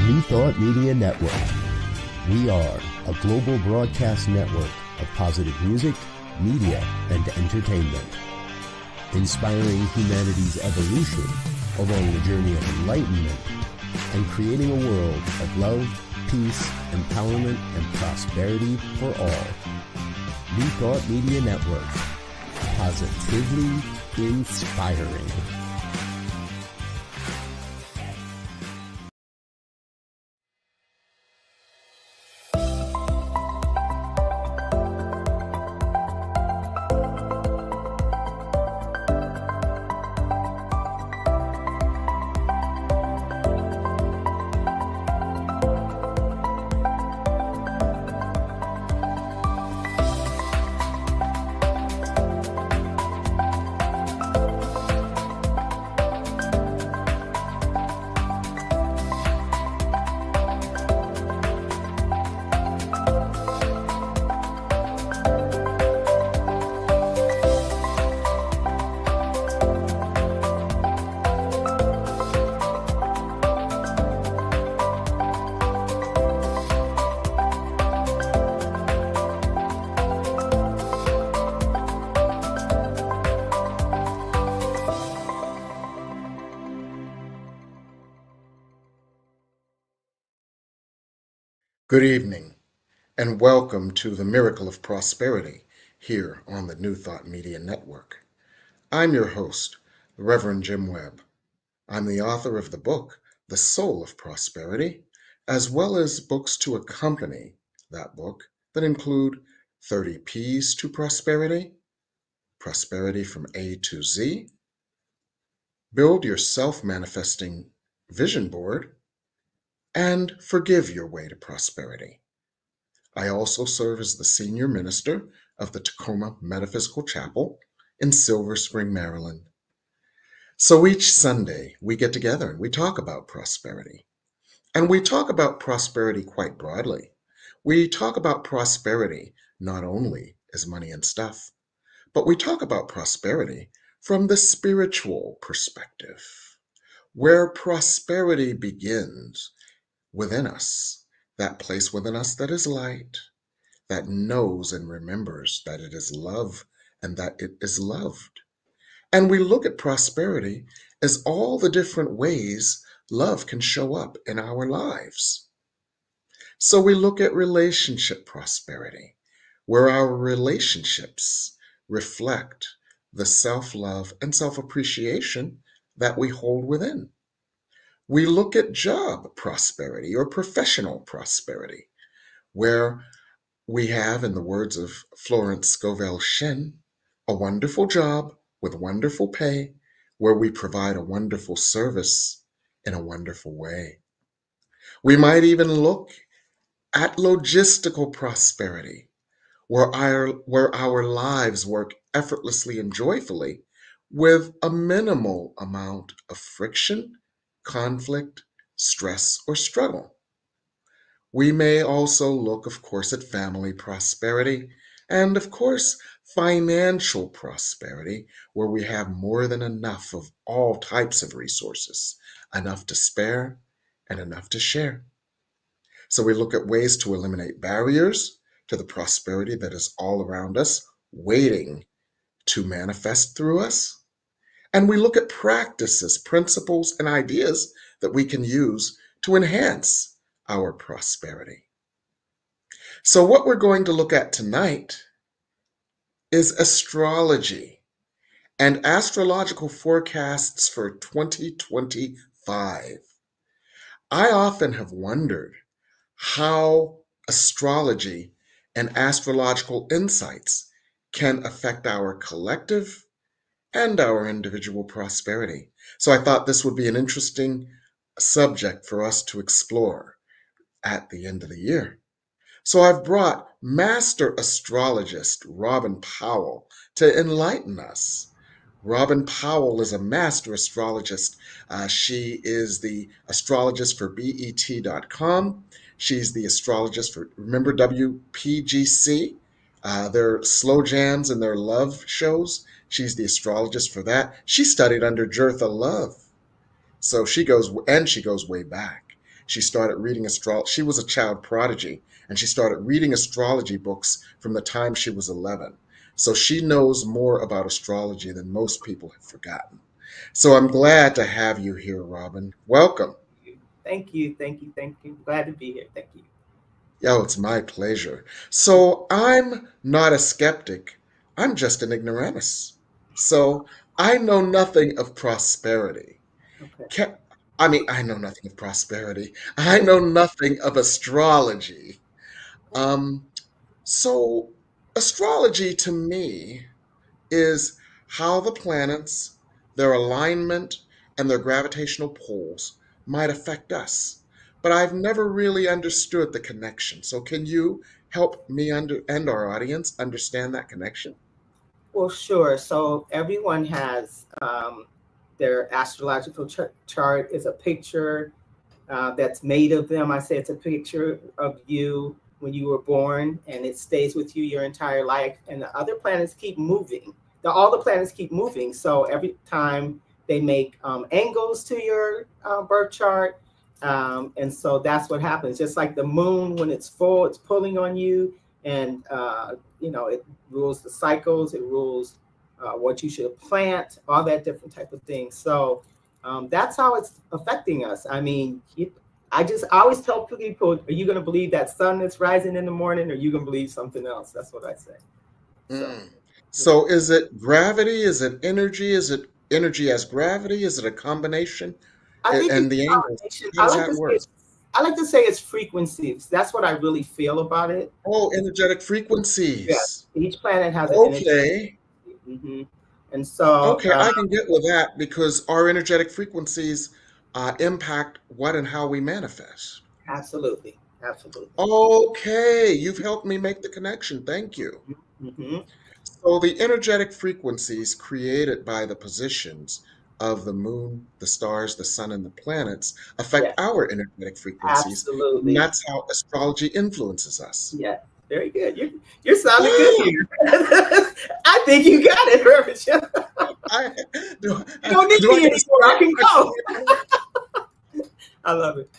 New Thought Media Network. We are a global broadcast network of positive music, media, and entertainment, inspiring humanity's evolution along the journey of enlightenment and creating a world of love, peace, empowerment, and prosperity for all. New Thought Media Network. Positively inspiring. Good evening, and welcome to the Miracle of Prosperity here on the New Thought Media Network. I'm your host, the Reverend Jim Webb. I'm the author of the book, The Soul of Prosperity, as well as books to accompany that book that include 30 P's to Prosperity, Prosperity from A to Z, Build Your Self-Manifesting Vision Board, and Forgive Your Way to Prosperity. I also serve as the senior minister of the Tacoma Metaphysical Chapel in Silver Spring, Maryland. So each Sunday we get together and we talk about prosperity. And we talk about prosperity quite broadly. We talk about prosperity not only as money and stuff, but we talk about prosperity from the spiritual perspective, where prosperity begins within us, that place within us that is light, that knows and remembers that it is love and that it is loved. And we look at prosperity as all the different ways love can show up in our lives. So we look at relationship prosperity, where our relationships reflect the self-love and self-appreciation that we hold within. We look at job prosperity or professional prosperity, where we have, in the words of Florence Scovel Shen, a wonderful job with wonderful pay, where we provide a wonderful service in a wonderful way. We might even look at logistical prosperity, where our lives work effortlessly and joyfully with a minimal amount of friction, conflict, stress, or struggle. We may also look, of course, at family prosperity and, of course, financial prosperity, where we have more than enough of all types of resources, enough to spare and enough to share. So we look at ways to eliminate barriers to the prosperity that is all around us, waiting to manifest through us. And we look at practices, principles, and ideas that we can use to enhance our prosperity. So what we're going to look at tonight is astrology and astrological forecasts for 2025. I often have wondered how astrology and astrological insights can affect our collective and our individual prosperity. So I thought this would be an interesting subject for us to explore at the end of the year. So I've brought Master Astrologist Robin Powell to enlighten us. Robin Powell is a master astrologist. She is the astrologist for BET.com. She's the astrologist for, remember WPGC? Their slow jams and their love shows. She's the astrologist for that. She studied under Jertha Love. So she goes way back. she started reading astrology. She was a child prodigy, and she started reading astrology books from the time she was 11. So she knows more about astrology than most people have forgotten. So I'm glad to have you here, Robin. Welcome. Thank you, thank you, thank you. Glad to be here. Thank you. Oh, it's my pleasure. So I'm not a skeptic. I'm just an ignoramus. So I know nothing of prosperity. Okay. Ca- I mean, I know nothing of prosperity. I know nothing of astrology. Um, so astrology to me is how the planets, their alignment, and their gravitational poles might affect us. But I've never really understood the connection. So can you help me and our audience understand that connection? Well, sure. So everyone has their astrological chart is a picture that's made of them. I say it's a picture of you when you were born, and it stays with you your entire life. And the other planets keep moving. All the planets keep moving. So every time they make angles to your birth chart, and so that's what happens. Just like the moon, when it's full, it's pulling on you, and it rules the cycles. It rules what you should plant, all that different type of thing. So that's how it's affecting us. I mean, I always tell people, are you going to believe that sun that's rising in the morning, or are you going to believe something else? That's what I say. So is it gravity? Is it energy? Is it energy as gravity? Is it a combination? I think And it's the a angles, combination. how does that work? I like to say it's frequencies. That's what I really feel about it. Oh, energetic Yeah. frequencies. Each planet has an energy. Okay. Mm-hmm. And so, Okay, I can get with that because our energetic frequencies impact what and how we manifest. absolutely, absolutely. Okay, you've helped me make the connection. Thank you. Mm-hmm. So the energetic frequencies created by the positions of the moon, the stars, the sun, and the planets affect Yeah, our energetic frequencies, and absolutely. that's how astrology influences us. Yeah, very good. You're sounding good Wow! here. I think you got it, Revjim. I, do, You don't need do I me get a anymore. I can go. standing I love it.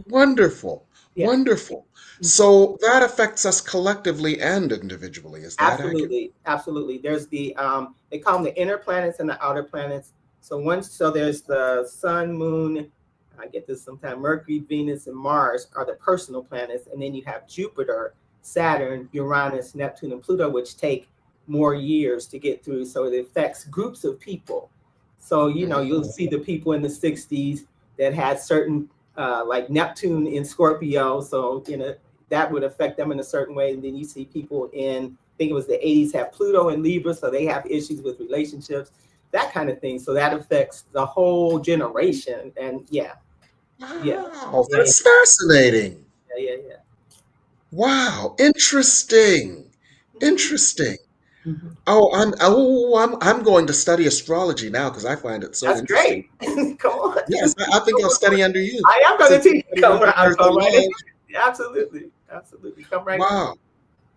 Wonderful, Yeah, wonderful. So that affects us collectively and individually. Is that accurate? absolutely, absolutely. There's they call them the inner planets and the outer planets. So there's the sun, moon. I get this sometimes. Mercury, Venus, and Mars are the personal planets, and then you have Jupiter, Saturn, Uranus, Neptune, and Pluto, which take more years to get through. So it affects groups of people. So you'll see the people in the '60s that had certain like Neptune in Scorpio. So that would affect them in a certain way. And then you see people I think it was the '80s, have Pluto in Libra, so they have issues with relationships, that kind of thing. So that affects the whole generation. And yeah. Wow, that's fascinating. Yeah. Wow, interesting. Interesting. Mm-hmm. I'm going to study astrology now because I find it so That's interesting. great. Come on. Yes, I think I'll study under you. I am going to Since teach you. Come there's a right in. love. Absolutely. Absolutely. Come right in. Wow.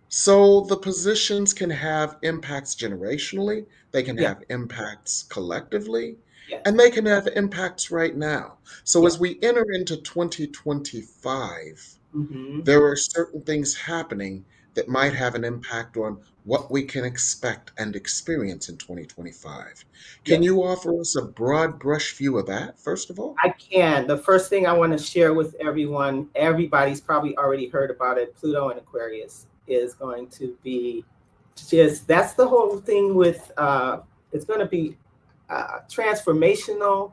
So the positions can have impacts generationally, they can Yeah. have impacts collectively, Yeah. and they can have impacts right now. So Yeah. as we enter into 2025, Mm-hmm. there are certain things happening that might have an impact on what we can expect and experience in 2025. Can Yes. you offer us a broad brush view of that, first of all? I can. The first thing I want to share with everyone, everybody's probably already heard about it. Pluto and Aquarius is going to be that's the whole thing with, it's going to be transformational.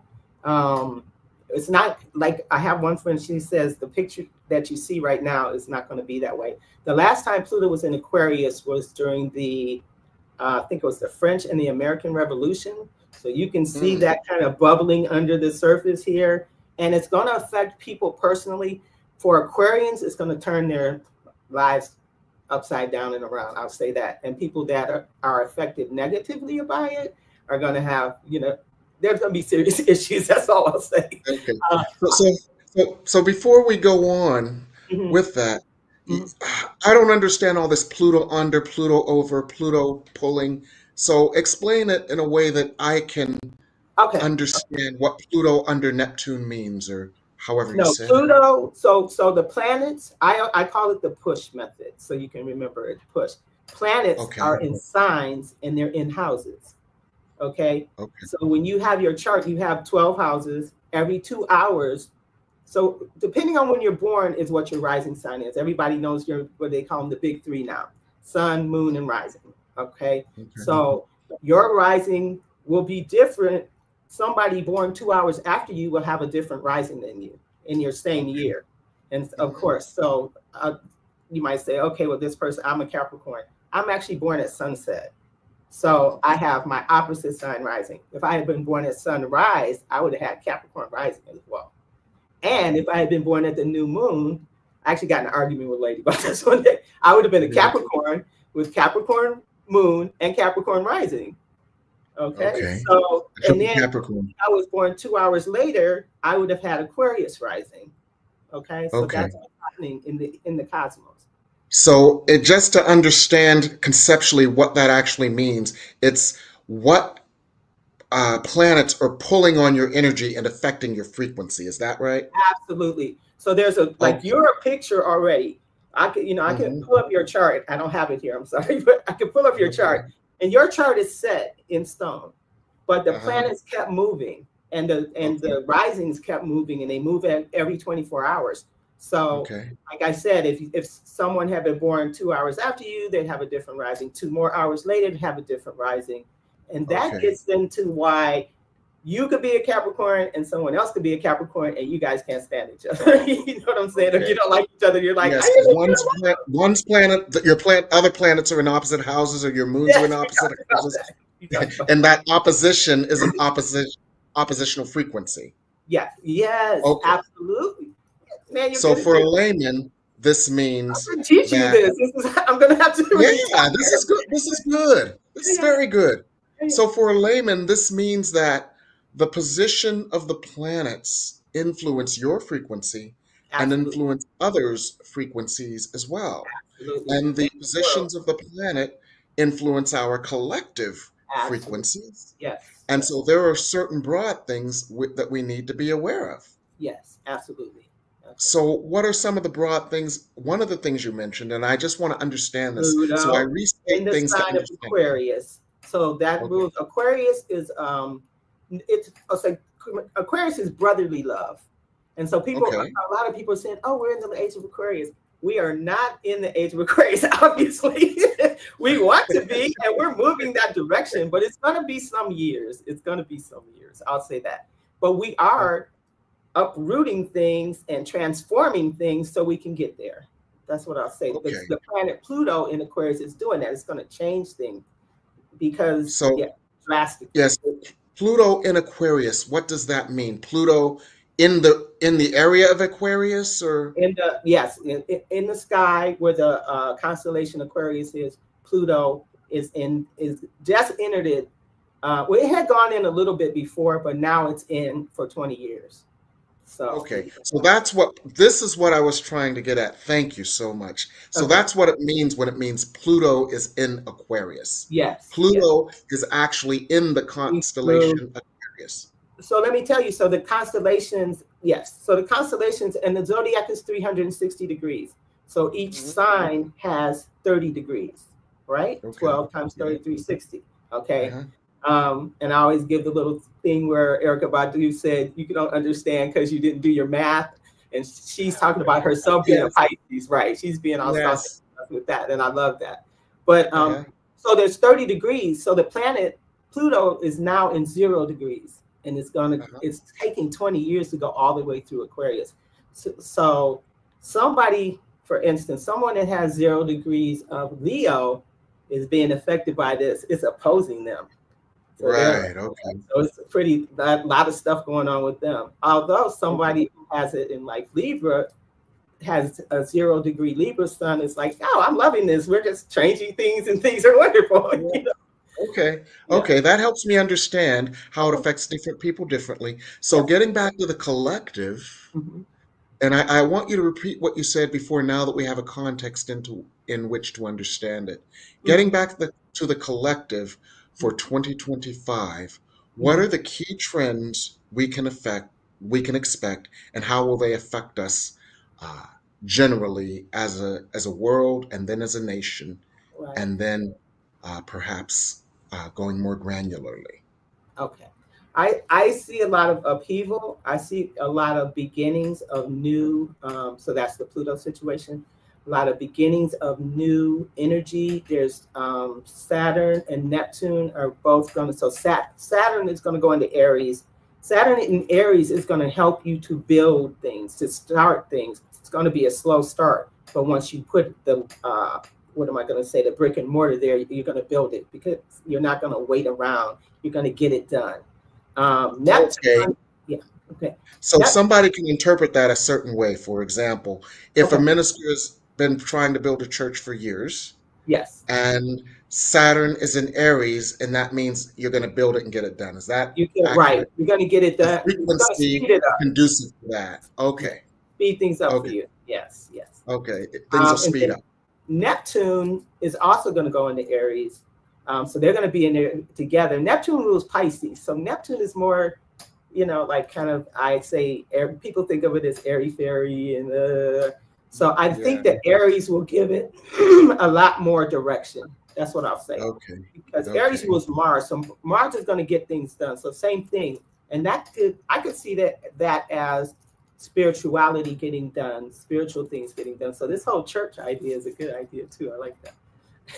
It's not like, I have one friend, she says the picture that you see right now is not going to be that way. The last time Pluto was in Aquarius was during I think it was the French and the American Revolution. So you can see that kind of bubbling under the surface here. And it's going to affect people personally. For Aquarians, it's going to turn their lives upside down and around. I'll say that. And people that are affected negatively by it are going to have, there's going to be serious issues. That's all I'll say. Okay. So before we go on with that, I don't understand all this Pluto under, Pluto over, Pluto pulling. So explain it in a way that I can understand what Pluto under Neptune means, or however you No, said it. Pluto. So the planets, I call it the push method, so you can remember it. Push. Planets Okay. are in signs and they're in houses. Okay. Okay. So when you have your chart, you have 12 houses every 2 hours. So depending on when you're born is what your rising sign is. Everybody knows what they call them the big three now: sun, moon, and rising. Okay. So your rising will be different. Somebody born 2 hours after you will have a different rising than you in your same year. And of course, so you might say, okay, well, this person, I'm a Capricorn. I'm actually born at sunset. So I have my opposite sign rising. If I had been born at sunrise, I would have had Capricorn rising as well. And if I had been born at the new moon, I actually got in an argument with a lady about this one day. I would have been a Capricorn with Capricorn moon and Capricorn rising. Okay. So, and then Capricorn. I was born 2 hours later, I would have had Aquarius rising. Okay. So that's what's happening in the cosmos. So just to understand conceptually what that actually means, it's what planets are pulling on your energy and affecting your frequency. Is that right? Absolutely. So there's you're a picture already. I can pull up your chart. I don't have it here. I'm sorry, but I can pull up your chart. And your chart is set in stone, but the planets kept moving, and the risings kept moving, and they move every 24 hours. So, like I said, if someone had been born 2 hours after you, they'd have a different rising. 2 more hours later, they'd have a different rising, and that gets into why you could be a Capricorn and someone else could be a Capricorn, and you guys can't stand each other. You know what I'm saying? If you don't like each other, you're like, one's planet, other planets are in opposite houses, or your moons are in opposite houses, and that opposition is an oppositional frequency. Yes, absolutely. Man, so for a layman, this means I'm teach you this. I'm gonna have to. Yeah, this is good. This is good. This is very good. So for a layman, this means that the position of the planets influence your frequency and influence others' frequencies as well. Absolutely. And the positions of the planet influence our collective frequencies. Yes. And so there are certain broad things that we need to be aware of. Yes, absolutely. So what are some of the broad things? One of the things you mentioned, and I just want to understand this. Pluto, so I restate things to understand. Aquarius. So that rules. Aquarius is Aquarius is brotherly love. And so a lot of people are saying, oh, we're in the age of Aquarius. We are not in the age of Aquarius, obviously. We want to be, and we're moving that direction, but it's going to be some years. It's going to be some years. I'll say that. But we are uprooting things and transforming things so we can get there. That's what I'll say. The planet Pluto in Aquarius is doing that. It's going to change things because drastically. Yes. Pluto in Aquarius, what does that mean? Pluto in the area of Aquarius, or in the sky where the constellation Aquarius is, Pluto is just entered it. Well, it had gone in a little bit before, but now it's in for 20 years. So so this is what I was trying to get at. Thank you so much. So that's what it means when it means Pluto is in Aquarius. Yes. Pluto is actually in the constellation Aquarius. So let me tell you, so the constellations, so the constellations and the zodiac is 360 degrees. So each sign has 30 degrees, right? 12 times 30, 360. Okay. And I always give the little thing where Erykah Badu said, you don't understand because you didn't do your math. And she's talking about herself being a Pisces, right? She's being all stuff with that. And I love that. But so there's 30 degrees. So the planet Pluto is now in 0 degrees. And it's taking 20 years to go all the way through Aquarius. So somebody, for instance, someone that has 0 degrees of Leo is being affected by this. It's opposing them. So so it's a lot of stuff going on with them. Although somebody who has it in like Libra has a 0 degree Libra sun, it's like, oh, I'm loving this. We're just changing things and things are wonderful. You know? Okay, that helps me understand how it affects different people differently. So getting back to the collective, and I want you to repeat what you said before now that we have a context in which to understand it. Getting back to the collective for 2025, what are the key trends we can we can expect, and how will they affect us generally as a world, and then as a nation, Right. and then perhaps going more granularly. Okay. I see a lot of upheaval. I see a lot of beginnings of new, so that's the Pluto situation, a lot of beginnings of new energy. There's Saturn and Neptune are both going to, so Saturn is going to go into Aries. Saturn in Aries is going to help you to build things, to start things. It's going to be a slow start, but once you put the, what am I going to say, the brick and mortar there, you're going to build it, because you're not going to wait around. You're going to get it done. Neptune, Okay. yeah, okay. So somebody can interpret that a certain way. For example, if a minister has been trying to build a church for years, yes, and Saturn is in Aries, and that means you're going to build it and get it done. Is that accurate? Right? You're going to get it done. Frequency conducive to that. Okay. Speed things up for you. Yes, yes. Okay, things will speed up. Neptune is also going to go into Aries. So they're going to be in there together. Neptune rules Pisces. So Neptune is more, you know, like kind of, I'd say, people think of it as airy-fairy. And so I think that Aries will give it a lot more direction. That's what I'll say. Okay. Because Aries rules Mars. So Mars is going to get things done. So same thing. And that I could see that as spirituality getting done, spiritual things getting done. So this whole church idea is a good idea too. I like that.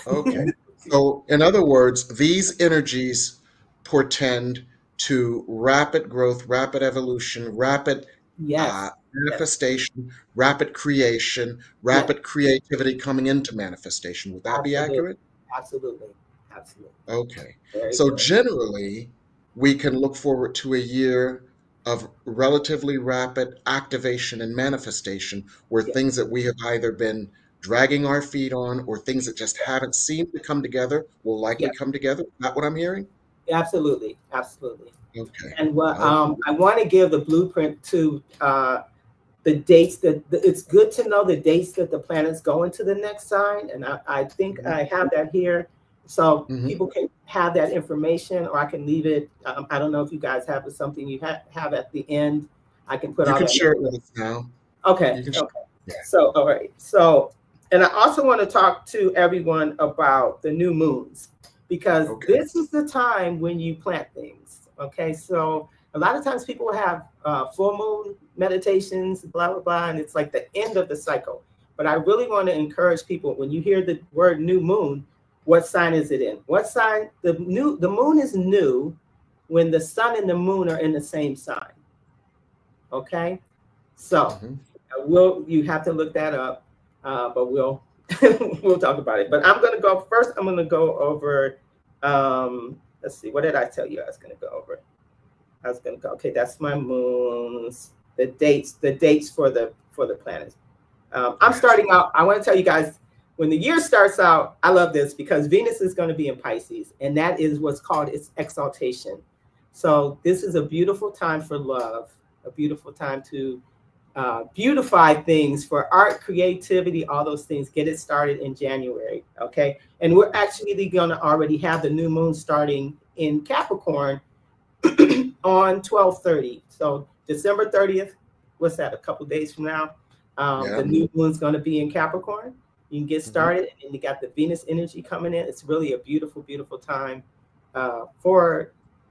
Okay. So in other words, these energies portend to rapid growth, rapid evolution, rapid manifestation, rapid creation, rapid creativity coming into manifestation. Would that be accurate? Absolutely. Absolutely. Okay. So generally, we can look forward to a year of relatively rapid activation and manifestation, where things that we have either been dragging our feet on, or things that just haven't seemed to come together, will likely come together. Is that what I'm hearing? Absolutely. Absolutely. Okay. And what I want to give the blueprint to the dates that it's good to know the dates that the planets go into the next sign. And I think I have that here. So people can have that information, or I can leave it. I don't know if you guys have something you have at the end. I can put all that. You can share it with us now. Okay. Okay. So, all right. So, and I also want to talk to everyone about the new moons, because this is the time when you plant things. Okay. So a lot of times people have full moon meditations, blah, blah, blah. And it's like the end of the cycle. But I really want to encourage people, when you hear the word new moon, what sign is it in? What sign? The moon is new when the sun and the moon are in the same sign. Okay. So you have to look that up. But we'll we'll talk about it. But I'm going to go first. I'm going to go over. Let's see. What did I tell you I was going to go over? I was going to go. Okay, that's my moons. The dates for the planets. I'm starting out. I want to tell you guys, when the year starts out, I love this, because Venus is going to be in Pisces, and that is what's called its exaltation. So this is a beautiful time for love, a beautiful time to beautify things, for art, creativity, all those things. Get it started in January, okay? And we're actually going to already have the new moon starting in Capricorn on 12/30. So December 30th, what's that, a couple days from now? The new moon's going to be in Capricorn. You can get started, and then you got the Venus energy coming in. It's really a beautiful, beautiful time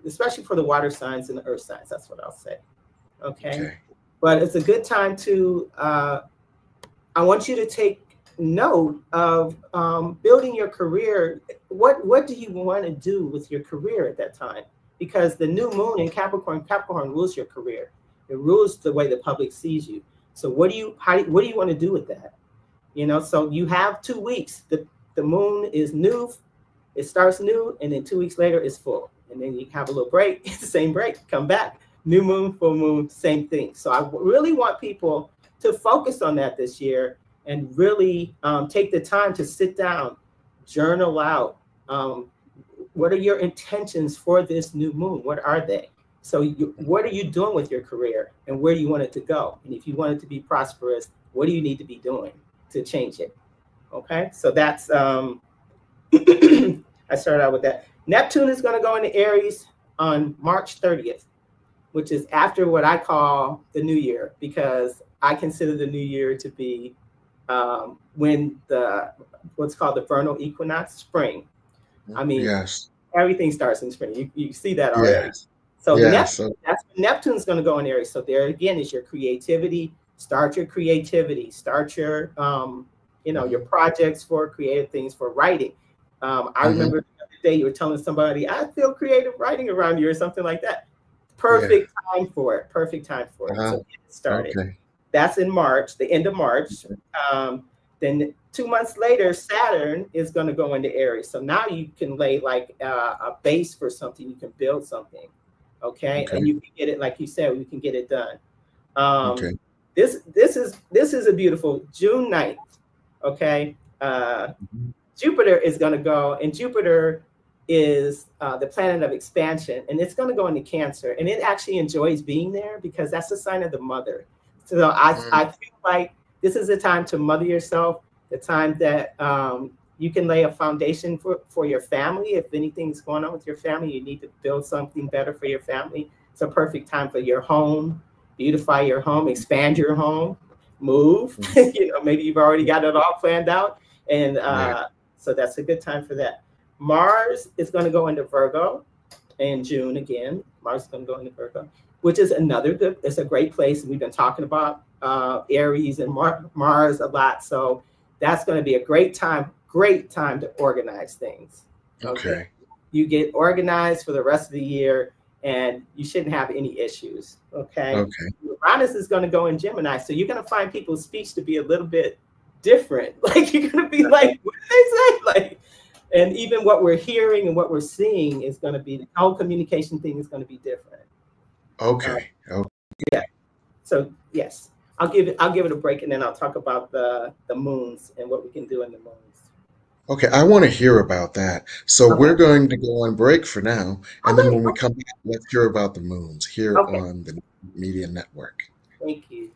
especially for the water signs and the earth signs. That's what I'll say, okay? But it's a good time to, I want you to take note of building your career. What do you want to do with your career at that time? Because the new moon in Capricorn rules your career. It rules the way the public sees you. So what do you want to do with that? You know, so you have 2 weeks. The moon is new. It starts new, and then 2 weeks later it's full. And then you have a little break, same break, come back. New moon, full moon, same thing. So I really want people to focus on that this year, and really take the time to sit down, journal out. What are your intentions for this new moon? What are they? So what are you doing with your career, and where do you want it to go? And if you want it to be prosperous, what do you need to be doing to change it? Okay, so that's, I started out with that. Neptune is going to go into Aries on March 30th. which is after what I call the new year, because I consider the new year to be when what's called the vernal equinox, spring. I mean, yes, everything starts in spring. You see that already. yes, So yes. that's when Neptune's going to go in Aries. So there again is your creativity. Start your creativity. Start your your projects for creative things, for writing. I remember the other day you were telling somebody, I feel creative writing around you or something like that. Perfect time for it. Perfect time for it. So get started. Okay. That's in March, the end of March. Then 2 months later, Saturn is going to go into Aries. So now you can lay like a base for something. You can build something. Okay. And you can get it, like you said, you can get it done. This is a beautiful June 9th. Okay. Jupiter is going to go, and Jupiter is the planet of expansion, and it's going to go into Cancer, and it actually enjoys being there because that's a sign of the mother. So I feel like this is a time to mother yourself, the time that you can lay a foundation for your family. If anything's going on with your family, you need to build something better for your family. It's a perfect time for your home, beautify your home, expand your home, move. Maybe you've already got it all planned out, and so that's a good time for that. Mars is going to go into Virgo in June again. Mars is going to go into Virgo, which is it's a great place. And we've been talking about Aries and Mars a lot. So that's going to be a great time to organize things. Okay. You get organized for the rest of the year and you shouldn't have any issues. Okay. Uranus is going to go in Gemini. So you're going to find people's speech to be a little bit different. Like you're going to be like, what did they say? Like, and even what we're hearing and what we're seeing is going to be, the whole communication thing is going to be different. Yeah. So yes, I'll give it a break, and then I'll talk about the moons and what we can do in the moons. Okay, I want to hear about that. So we're going to go on break for now, and then when we come back, let's hear about the moons here on the Media Network. Thank you.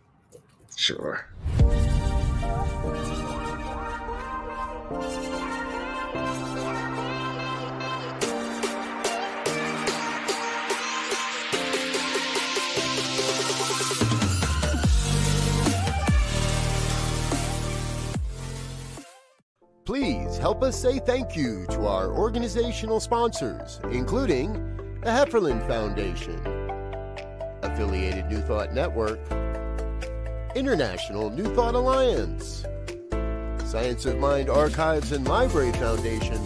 Sure. Please help us say thank you to our organizational sponsors, including the Hefferland Foundation, Affiliated New Thought Network, International New Thought Alliance, Science of Mind Archives and Library Foundation,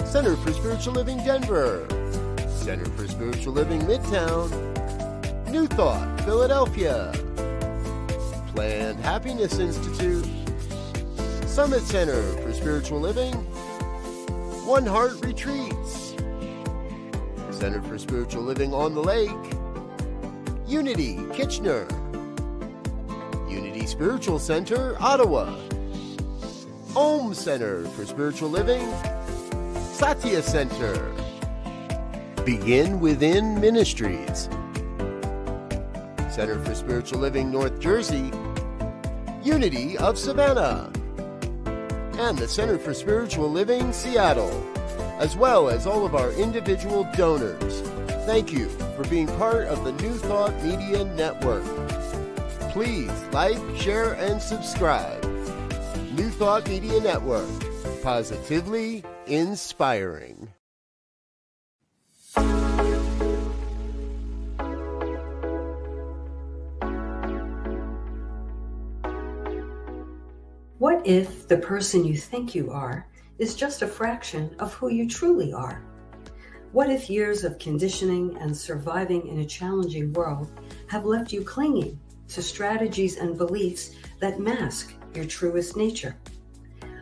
Center for Spiritual Living Denver, Center for Spiritual Living Midtown, New Thought Philadelphia, Planned Happiness Institute, Summit Center for Spiritual Living, One Heart Retreats, Center for Spiritual Living on the Lake, Unity Kitchener, Unity Spiritual Center Ottawa, Om Center for Spiritual Living, Satya Center, Begin Within Ministries, Center for Spiritual Living North Jersey, Unity of Savannah, and the Center for Spiritual Living Seattle, as well as all of our individual donors. Thank you for being part of the New Thought Media Network. Please like, share, and subscribe. New Thought Media Network, positively inspiring. What if the person you think you are is just a fraction of who you truly are? What if years of conditioning and surviving in a challenging world have left you clinging to strategies and beliefs that mask your truest nature?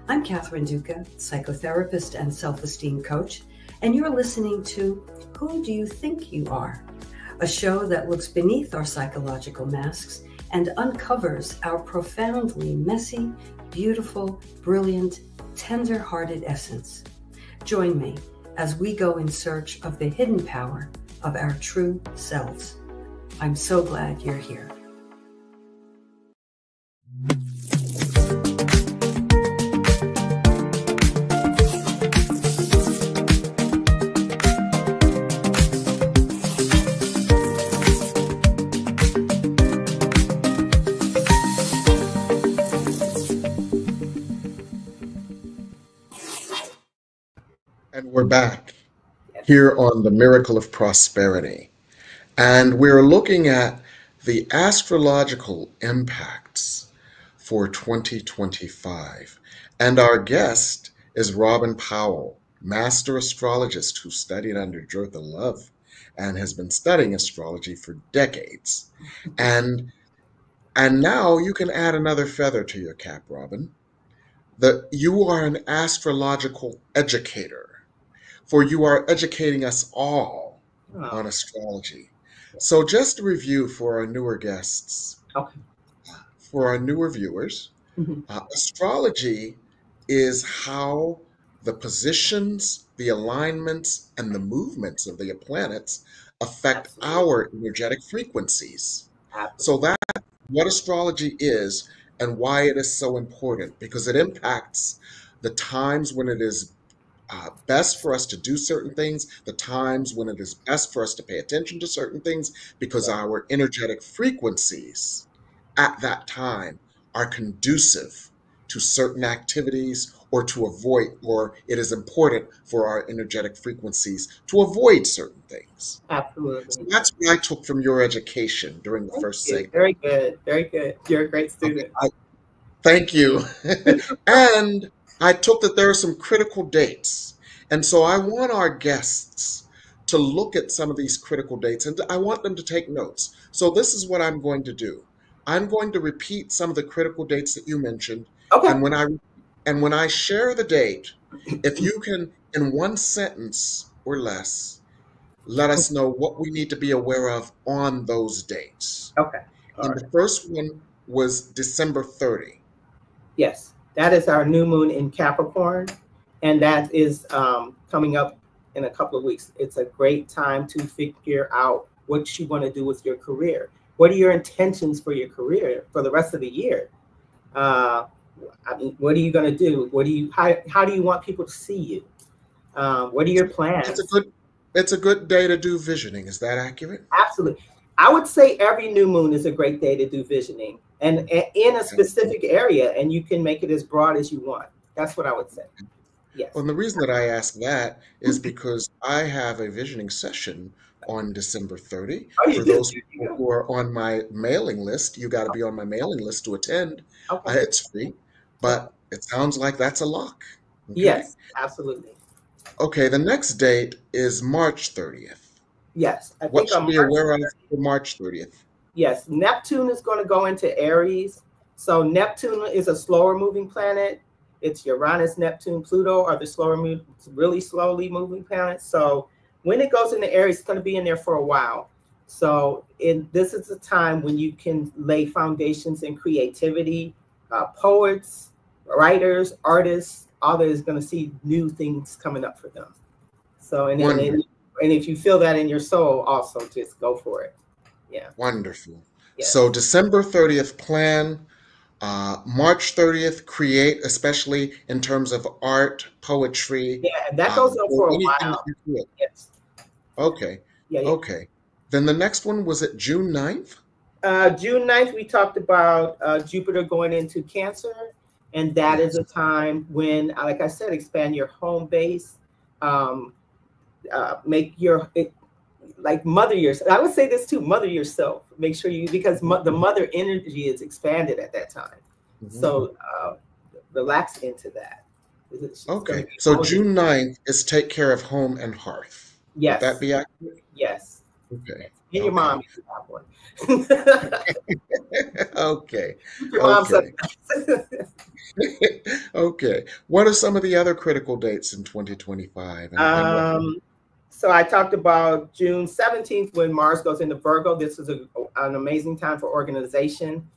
I'm Catherine Duca, psychotherapist and self-esteem coach, and you're listening to Who Do You Think You Are? A show that looks beneath our psychological masks and uncovers our profoundly messy, beautiful, brilliant, tender-hearted essence. Join me as we go in search of the hidden power of our true selves. I'm so glad you're here. We're back Yes. here on the Miracle of Prosperity, and we're looking at the astrological impacts for 2025. And our guest is Robin Powell, Master Astrologist who studied under Jotha Love and has been studying astrology for decades. And now you can add another feather to your cap, Robin, that you are an astrological educator, for you are educating us all on Oh, astrology. So just to review for our newer guests, okay. for our newer viewers, Mhm. astrology is how the positions, the alignments, and the movements of the planets affect Absolutely. our energetic frequencies. So Absolutely. that's what astrology is and why it is so important, because it impacts the times when it is best for us to do certain things, the times when it is best for us to pay attention to certain things, because Yeah. our energetic frequencies at that time are conducive to certain activities or to avoid, or it is important for our energetic frequencies to avoid certain things. So Absolutely. that's what I took from your education during the Thank first you. segment. Very good. Very good. You're a great Okay, student. thank you. And I took that there are some critical dates. And so I want our guests to look at some of these critical dates and I want them to take notes. So this is what I'm going to do. I'm going to repeat some of the critical dates that you mentioned. Okay. And when I share the date, if you can, in one sentence or less, let us know what we need to be aware of on those dates. Okay. All And right. the first one was December 30. Yes, that is our new moon in Capricorn, and that is coming up in a couple of weeks. It's a great time to figure out what you want to do with your career. What are your intentions for your career for the rest of the year? I mean, what are you going to do? How do you want people to see you? What are your It's a plans? good it's a good day to do visioning. Is that accurate? Absolutely. I would say every new moon is a great day to do visioning and in a specific area, and you can make it as broad as you want. That's what I would say. Yes. Well, and the reason that I ask that is because I have a visioning session on December 30. Oh, you For do? those There you people go. who are on my mailing list, you got to be on my mailing list to attend. Okay. It's free, Okay. but it sounds like that's a lock. Okay. Yes, absolutely. Okay, the next date is March 30th. Yes, I What think should on we be March, aware of for March 30th? yes, Neptune is going to go into Aries. So Neptune is a slower moving planet. It's Uranus, Neptune, Pluto are the really slowly moving planets. So when it goes into Aries, it's going to be in there for a while. So this is a time when you can lay foundations in creativity. Poets, writers, artists, all that is going to see new things coming up for them. So Wonderful. and if you feel that in your soul, also just go for it. Yeah. Wonderful. So Yes. December 30th, plan. March 30th, create, especially in terms of art, poetry, Yeah, and that goes on or for a anything that while. you feel. Yes. Okay. Yeah, yeah. Okay. Then the next one was it June 9th? June 9th, we talked about Jupiter going into Cancer. And that is Yes. a time when, like I said, expand your home base, make like mother yourself. I would say this too, mother yourself. Make sure because the mother energy is expanded at that time. Mhm. So relax into that. Okay. So June 9th is take care of home and hearth. Yes. Would that be accurate? Yes. Okay. And your Okay. mom, if you have one. Okay. Your mom said Okay. What are some of the other critical dates in 2025? And what? So I talked about June 17th when Mars goes into Virgo. This is an amazing time for organization.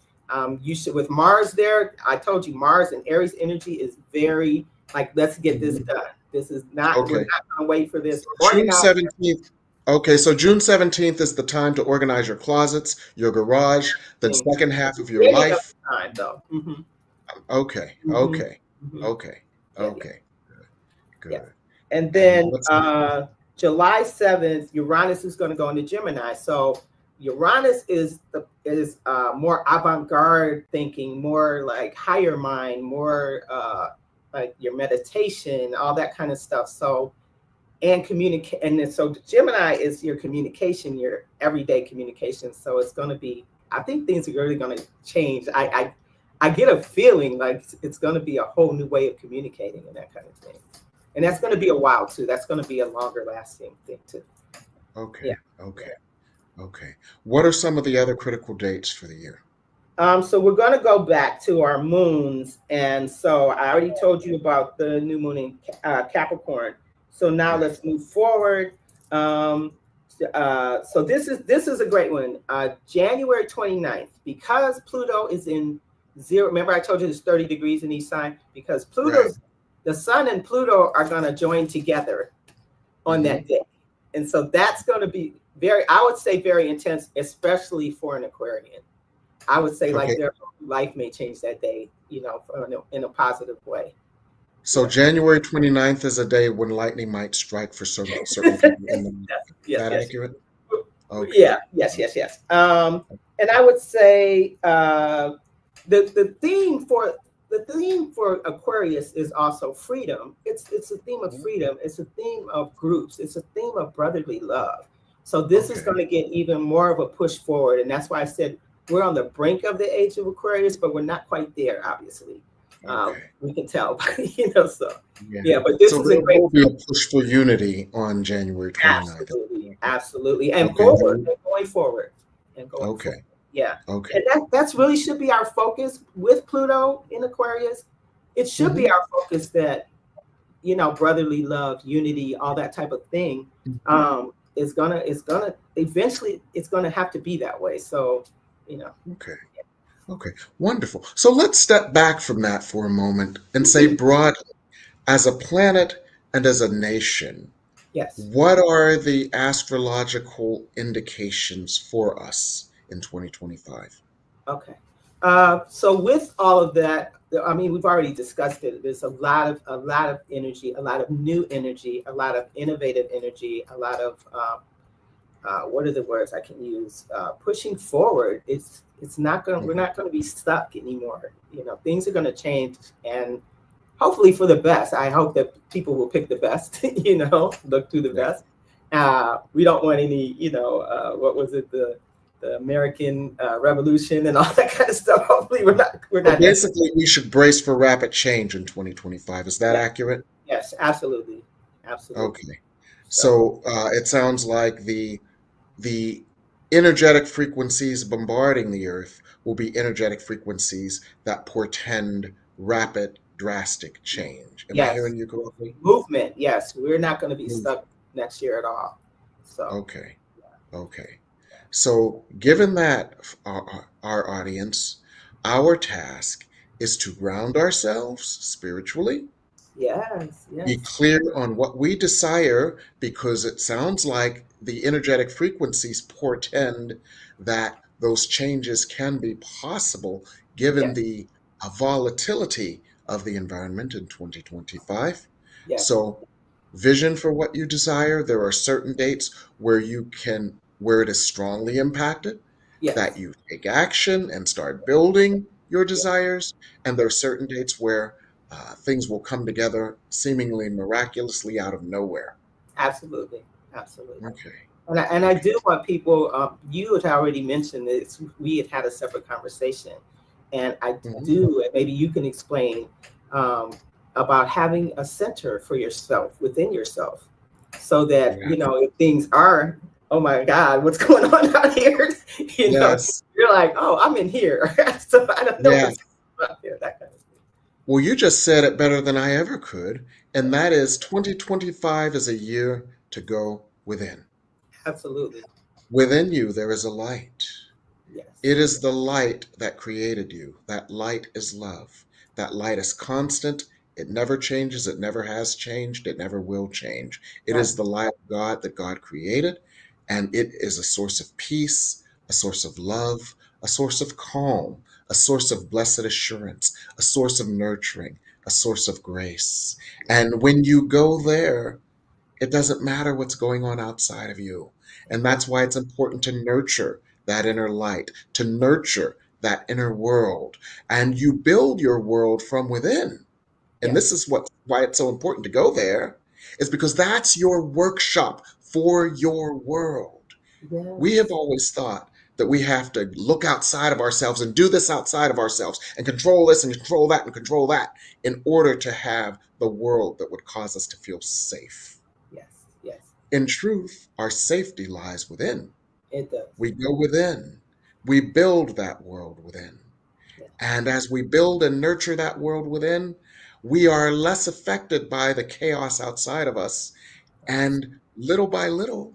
You should, with Mars there, I told you Mars and Aries energy is very like, let's get this done. This is not, Okay. we're not going to wait for this. June 17th. Okay, so June 17th is the time to organize your closets, your garage, the second half of your life. Time, though. Mm-hmm. Okay, Mm-hmm. okay, Mm-hmm. okay, Yeah, okay. Good. Yeah. And then And July 7th, Uranus is going to go into Gemini. So Uranus is more avant-garde thinking, more like higher mind, more like your meditation, all that kind of stuff. So and communicate. And then, so Gemini is your communication, your everyday communication. So it's going to be, I think things are really going to change. I get a feeling like it's going to be a whole new way of communicating and that kind of thing. And that's going to be a while too. That's going to be a longer lasting thing too. Okay. Yeah. Okay. Okay. What are some of the other critical dates for the year? So we're going to go back to our moons. And so I already told you about the new moon in Capricorn. So now let's move forward. So this is a great one. January 29th, because Pluto is in zero. Remember I told you there's 30 degrees in each sign? Because Pluto's, the sun and Pluto are going to join together on that day. And so that's going to be very, I would say very intense, especially for an Aquarian. I would say like their life may change that day, you know, in a positive way. So January 29th is a day when lightning might strike for certain people in the yes, that yes. accurate? Okay. Yeah, yes. And I would say the theme for Aquarius is also freedom. It's a theme of freedom. It's a theme of groups. It's a theme of brotherly love. So this is going to get even more of a push forward. And that's why I said we're on the brink of the age of Aquarius, but we're not quite there, obviously. We can tell, you know, so but this is a great push for unity on January 29th. Absolutely. And forward, and going forward. And going forward. Yeah. Okay. And that's really should be our focus with Pluto in Aquarius. It should be our focus that, you know, brotherly love, unity, all that type of thing is gonna eventually it's gonna have to be that way. So, you know. Okay, wonderful. So let's step back from that for a moment and say broadly, as a planet and as a nation, what are the astrological indications for us in 2025? Okay. So with all of that, I mean, we've already discussed it. There's a lot of energy, a lot of new energy, a lot of innovative energy, a lot of what are the words I can use? Pushing forward. It's not going. We're not going to be stuck anymore. You know, things are going to change, and hopefully for the best. I hope that people will pick the best. You know, look through the best. We don't want any. You know, what was it? The American Revolution and all that kind of stuff. Hopefully, we're not. Basically, we should brace for rapid change in 2025. Is that accurate? Yes, absolutely. Okay. So it sounds like the energetic frequencies bombarding the Earth will be energetic frequencies that portend rapid, drastic change. Am I hearing you correctly? Movement, yes. We're not going to be stuck next year at all. So okay. So given that, our audience, our task is to ground ourselves spiritually. Yes. Be clear on what we desire, because it sounds like the energetic frequencies portend that those changes can be possible given the volatility of the environment in 2025. So vision for what you desire. There are certain dates where it is strongly impacted, that you take action and start building your desires. And there are certain dates where things will come together seemingly miraculously out of nowhere. Absolutely. Okay. And I do want people, you had already mentioned this, we had a separate conversation, and I do, and maybe you can explain about having a center for yourself, within yourself, so that, you know, if things are, oh my God, what's going on out here? You know, you're like, oh, I'm in here. So I don't know what's going on out here, that kind of thing. Well, you just said it better than I ever could, and that is 2025 is a year to go within. Absolutely. Within you, there is a light. It is the light that created you. That light is love. That light is constant. It never changes. It never has changed. It never will change. It is the light of God that God created, and it is a source of peace, a source of love, a source of calm, a source of blessed assurance, a source of nurturing, a source of grace. And when you go there, it doesn't matter what's going on outside of you. And that's why it's important to nurture that inner light, to nurture that inner world. And you build your world from within. And this is why it's so important to go there. is because that's your workshop for your world. Yes. We have always thought that we have to look outside of ourselves and do this outside of ourselves and control this and control that and control that in order to have the world that would cause us to feel safe. Yes. Yes. In truth, our safety lies within. It does. We go within. We build that world within. Yes. And as we build and nurture that world within, we are less affected by the chaos outside of us. And little by little,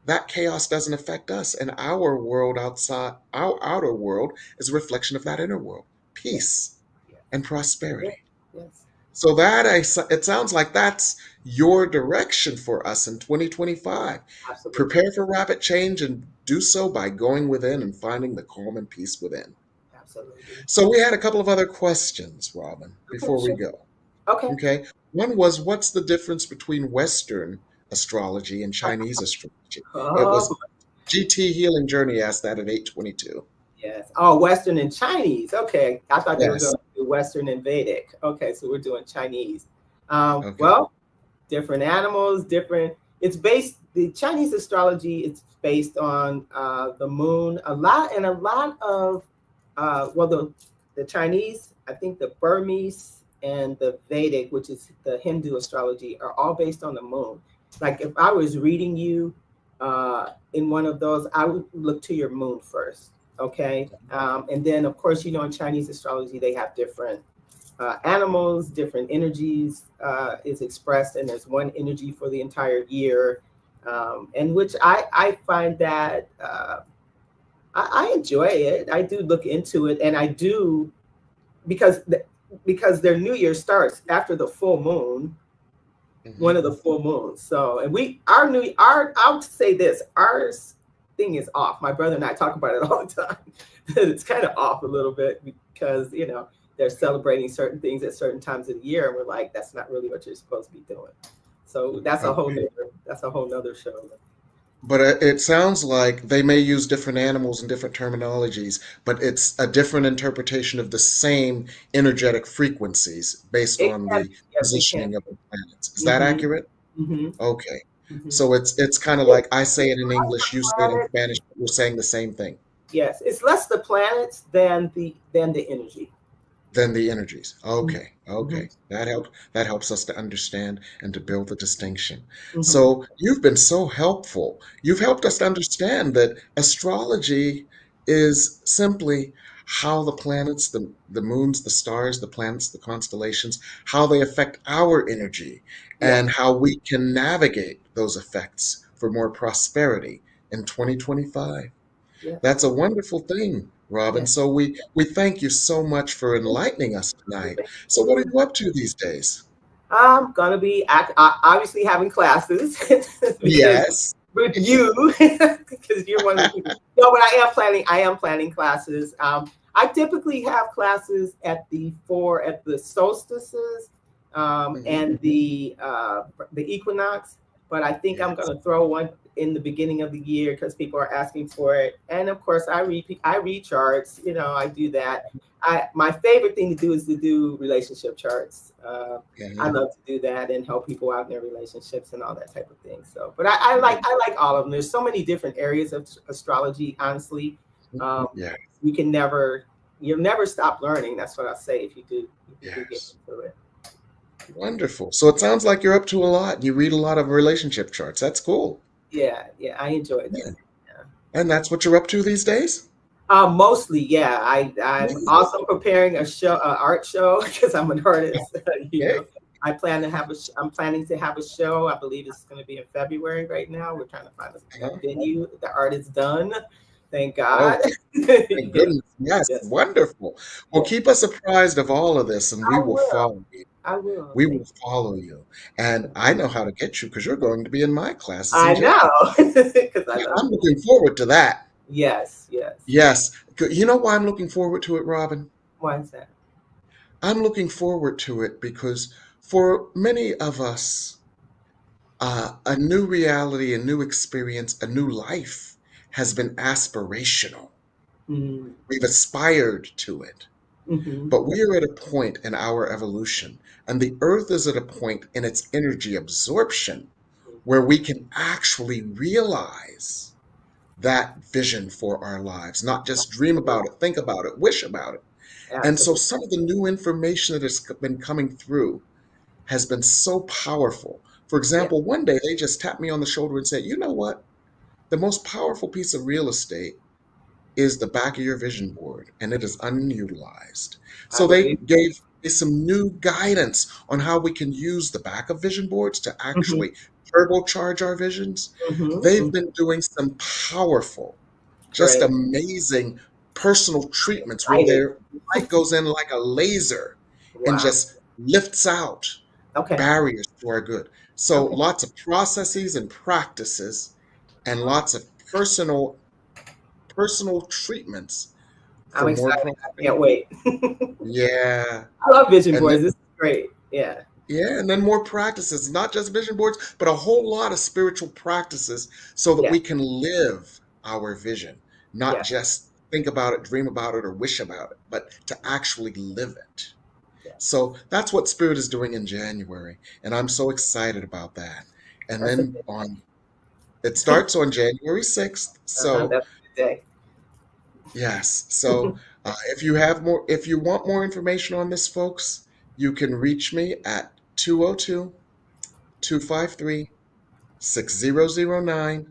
that chaos doesn't affect us. And our world outside, our outer world, is a reflection of that inner world, peace Yes. and prosperity. Yes. So it sounds like that's your direction for us in 2025. Absolutely. Prepare for rapid change and do so by going within and finding the calm and peace within. Absolutely. So we had a couple of other questions, Robin, before we go. Okay. One was, what's the difference between Western astrology and Chinese astrology? It was GT Healing Journey asked that at 822. Yes. Oh, Western and Chinese. Okay. I thought they were Yes. going to do Western and Vedic. Okay. So we're doing Chinese. Okay. Well, different animals, different. The Chinese astrology, it's based on the moon a lot of, the Chinese, I think the Burmese and the Vedic, which is the Hindu astrology, are all based on the moon. Like if I was reading you in one of those, I would look to your moon first. Okay. And then of course, in Chinese astrology, they have different animals, different energies is expressed, and there's one energy for the entire year. And which I find that I enjoy it. I do look into it, and I do because their New Year starts after the full moon, one of the full moons. So, and I would say this, our thing is off. My brother and I talk about it all the time. It's kind of off a little bit because, they're celebrating certain things at certain times of the year. And we're like, that's not really what you're supposed to be doing. So that's a whole nother show. But it sounds like they may use different animals and different terminologies, but it's a different interpretation of the same energetic frequencies based on the positioning of the planets. Is that accurate? Okay. So it's kind of like I say it in English, you say it in Spanish, but we're saying the same thing. Yes, it's less the planets than the energy. Than the energies. Okay. That helps us to understand and to build the distinction. So you've been so helpful. You've helped us to understand that astrology is simply how the planets, the moons, the stars, the planets, the constellations, how they affect our energy and how we can navigate those effects for more prosperity in 2025. That's a wonderful thing, Robin. So we thank you so much for enlightening us tonight. So what are you up to these days? I'm going to be obviously having classes. Yes. With you, because you're one of the people. No, but I am planning classes. I typically have classes at the solstices and the equinox, but I think I'm going to throw one in the beginning of the year because people are asking for it. And of course, I read charts. I do that. My favorite thing to do is to do relationship charts. I love to do that and help people out in their relationships and all that type of thing. So, but I like all of them. There's so many different areas of astrology. Honestly, you'll never stop learning. That's what I say. If you do get into it. Wonderful. So it sounds like you're up to a lot. You read a lot of relationship charts. That's cool. Yeah, I enjoy that. Yeah. And that's what you're up to these days? Mostly, yeah. I'm also preparing an art show because I'm an artist. I'm planning to have a show. I believe it's going to be in February right now. We're trying to find a venue. The art is done. Thank God. Thank goodness. Yes, wonderful. Well, keep us apprised of all of this and we will follow you. I will. We will follow you. And I know how to get you because you're going to be in my classes. I know. I'm looking forward to that. Yes. You know why I'm looking forward to it, Robin? Why is that? I'm looking forward to it because for many of us, a new reality, a new experience, a new life has been aspirational. We've aspired to it. Mm-hmm. But we are at a point in our evolution, and the Earth is at a point in its energy absorption where we can actually realize that vision for our lives, not just dream about it, think about it, wish about it. And so Absolutely. some of the new information that has been coming through has been so powerful. For Yeah. example, one day they just tapped me on the shoulder and said, you know what? The most powerful piece of real estate is the back of your vision board, and it is unutilized. I So they believe. gave me some new guidance on how we can use the back of vision boards to Mm-hmm. actually turbocharge our visions. Mm-hmm. They've been doing some powerful, just Great. amazing personal treatments where Excited. their light goes in like a laser and Wow. just lifts out Okay. barriers to our good. So Okay. lots of processes and practices and lots of personal treatments I'm for more excited. I can't prosperity. wait. Yeah. I love vision And then boards. This is great. Yeah. yeah, and then more practices, not just vision boards, but a whole lot of spiritual practices so that Yeah. we can live our vision, not Yeah. just think about it, dream about it, or wish about it, but to actually live it. Yes. So that's what Spirit is doing in January, and I'm so excited about that. And That's a then good it starts on January 6th. uh-huh. So That's a good day. yes. So if you want more information on this, folks, you can reach me at 202-253-6009,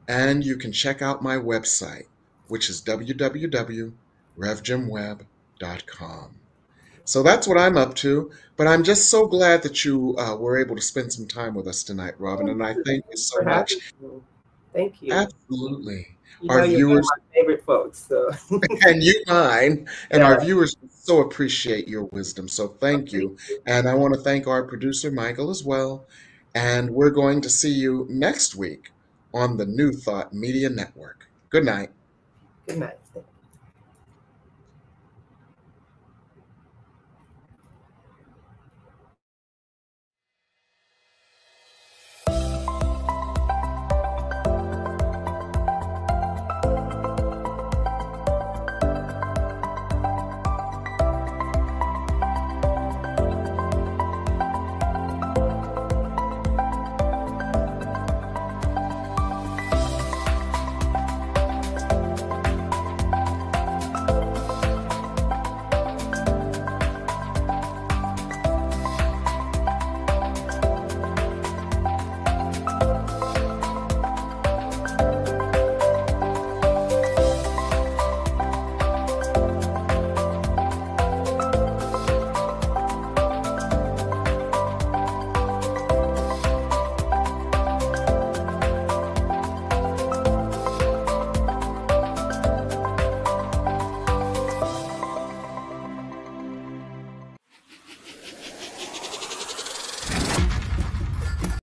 and you can check out my website, which is www.revjimwebb.com. So that's what I'm up to. But I'm just so glad that you were able to spend some time with us tonight, Robin, Thank and I you. thank you Thanks so for much. having me. Thank you. Absolutely. You know, Our you're one of viewers my favorite folks. So and you mine, and yeah. our viewers so appreciate your wisdom. So Oh, thank thank you. you. And I want to thank our producer, Michael, as well. And we're going to see you next week on the New Thought Media Network. Good night. Good night.